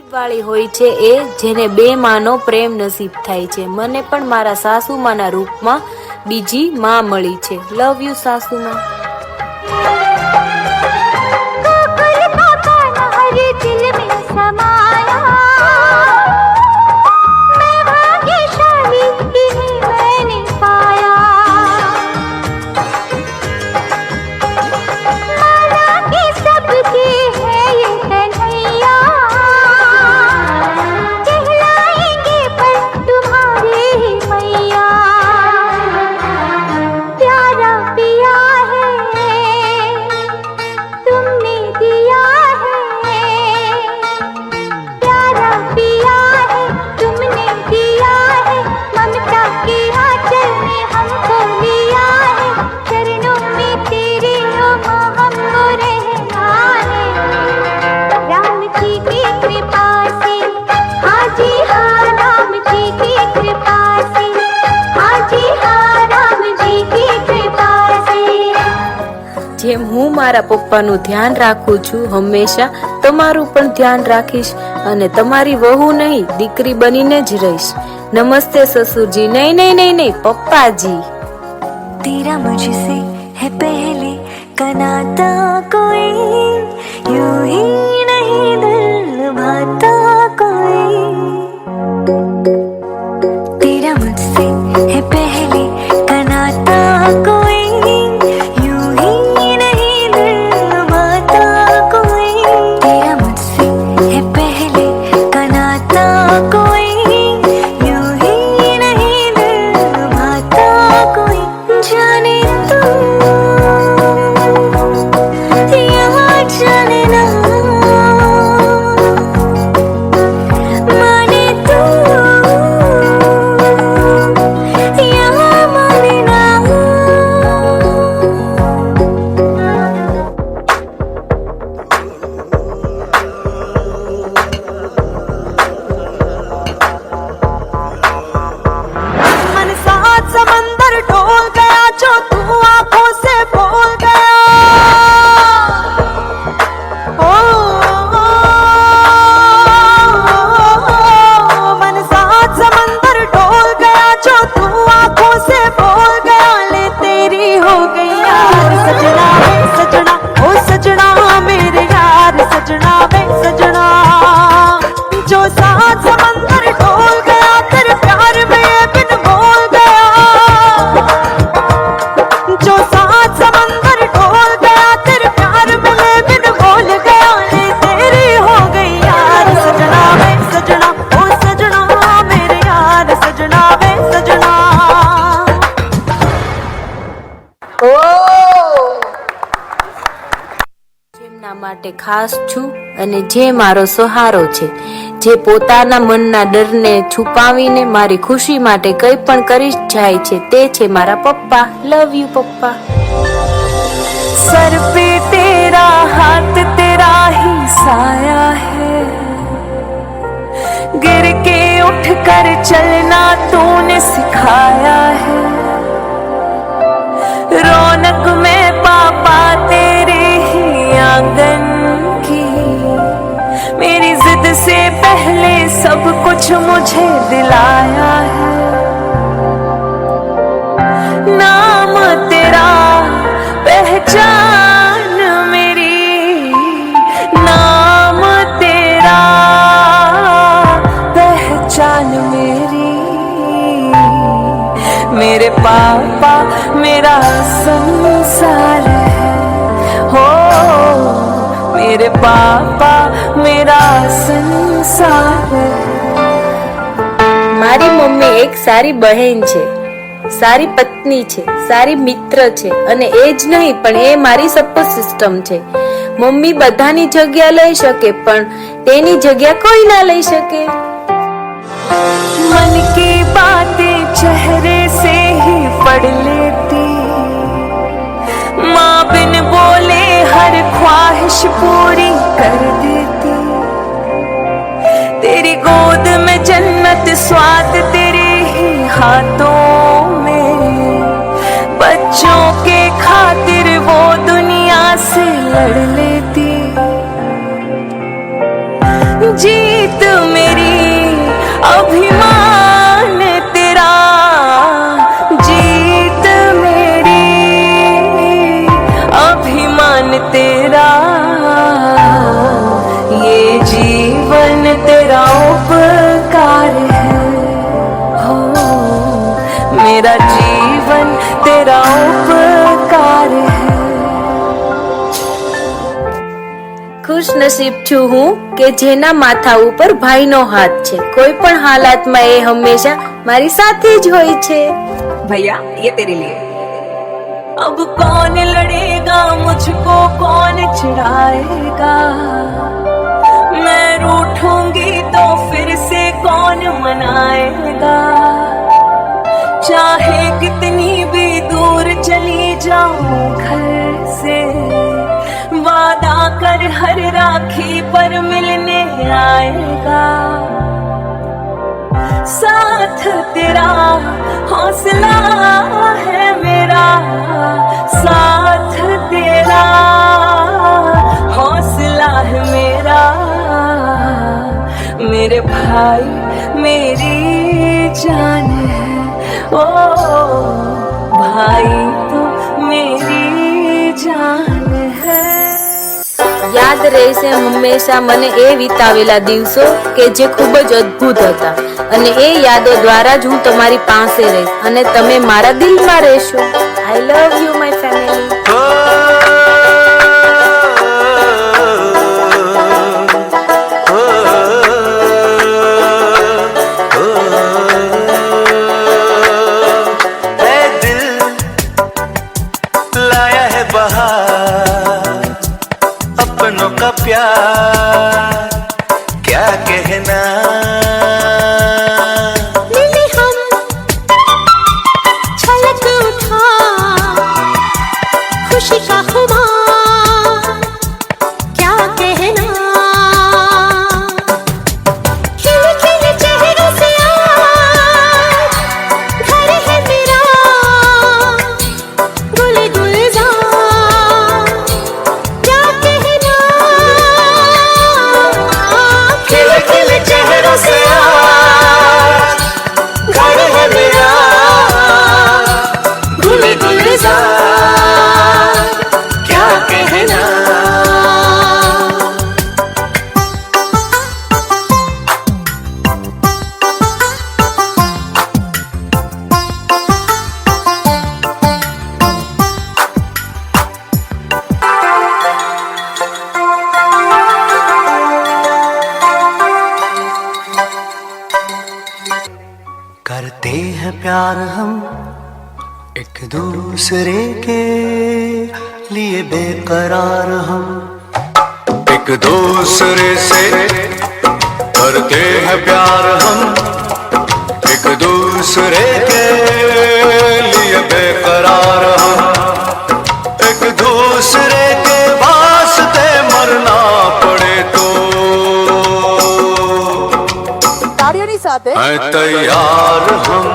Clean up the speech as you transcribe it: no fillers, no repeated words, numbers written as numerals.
નસીબવાળી હોય છે એ જેને બે માનો પ્રેમ નસીબ થાય છે। મને પણ મારા સાસુમાના રૂપમાં બીજી માં મળી છે। લવ યુ સાસુમા। જેમ હું મારા પપ્પાનું ધ્યાન રાખું છું હંમેશા તમારું પણ ધ્યાન રાખીશ અને તમારી વહુ નહીં દીકરી બનીને જ રહીશ। નમસ્તે સસુરજી। નહીં નહીં નહીં નહીં પપ્પાજી। तेरा मुझसे है पहले का नाता कोई यूं ही नहीं दिल भाता कोई। तेरा मुझसे है पहले का नाता कोई यूं ही नहीं दिल भाता कोई। तेरा मुझसे है पहले का नाता कोई यूं ही नहीं दिल भाता कोई। जाने तू यहाँ जाने ना माने तू यहाँ माने ना। मन साथ समंदर ढोल गया जो तू आंखों से बोल गया। ओ, मन साथ समंदर ढोल गया जो तू आंखों से बोल गया। ले तेरी हो गई यार सजना वे सजना ओ सजना मेरे यार सजना वे सजना। जो साथ समंदर ढोल गया तेरे प्यार में बिन बोल गया। जो साथ समंदर ढोल गया तेरे प्यार में बिन बोल गया। ले तेरी हो गई यार सजना वे सजना ओ सजना मेरे यार सजना वे सजना। જેમના માટે ખાસ છું અને જે મારો સહારો છે, જે પોતાના મનના ડરને છુપાવીને મારી ખુશી માટે કંઈ પણ કરી જાય છે, તે છે મારા પપ્પા। લવ યુ પપ્પા। सर पे तेरा हाथ तेरा ही साया है। गिर के उठ कर चलना तूने सिखाया है। रौनक में पापा तेरे ही आंगन की। मेरी जिद से पहले सब कुछ मुझे दिलाया है। नाम तेरा पहचान मेरी नाम तेरा पहचान मेरी। मेरे पापा मेरा संसार है हो मेरे पापा मेरा संसार है। મારી મમ્મી એક સારી બહેન છે, સારી પત્ની છે, સારી મિત્ર છે અને એ જ નહીં પણ એ મારી સપોર્ટ સિસ્ટમ છે। મમ્મી બધાની જગ્યા લઈ શકે પણ તેની જગ્યા કોઈ ના લઈ શકે। मन की बातें चेहरे से ही पढ़ लेती। माँ बिन बोले हर ख्वाहिश पूरी कर देती। तेरी गोद में जन्नत स्वाद तेरे ही हाथों में। बच्चों के खातिर वो दुनिया से लड़ लेती। जी जीत मेरी अभिमान तेरा, जीत मेरी अभिमान तेरा, ये जीवन तेरा उपकार है, हो मेरा जीवन तेरा उपकार है। ખુશ નસીબ છું હું કે જેના માથા ઉપર ભાઈનો હાથ છે, કોઈ પણ હાલાતમાં એ હંમેશા મારી સાથે જ હોય છે। भैया ये तेरे लिए। अब कौन लड़ेगा मुझको, कौन चिढ़ाएगा, मैं रूठूंगी तो फिर से कौन मनाएगा, चाहे कितनी भी दूर चली जाऊं घर से, वादा कर हर राखी पर मिलने आएगा, साथ तेरा हौसला है मेरा, साथ तेरा हौसला है मेरा, मेरे भाई मेरी जान है, ओ भाई तो मेरी जान है। યાદ રહેશે હંમેશા મને એ વિતાવેલા દિવસો કે જે ખૂબ જ અદ્ભુત હતા, અને એ યાદો દ્વારા જ હું તમારી પાસે રહીશ અને તમે મારા દિલમાં રહેશો। આઈ લવ યુ માય ફેમિલી। अपनों का प्यार क्या कहना, मिले हम छलक उठा खुशी का खुमार क्या कहना, खिले खिले चेहरों से आज घर है मेरा, गुल गुलजार क्या कहना, खिले खिले चेहरों से आज घर है मेरा, गुल गुलजार क्या कहना। करते हैं प्यार हम एक दूसरे के लिए बेकरार, हम एक दूसरे से करते हैं प्यार हम एक दूसरे के लिए बेकरार, हम एक दूसरे के वास्ते मरना पड़े तो है तैयार हम।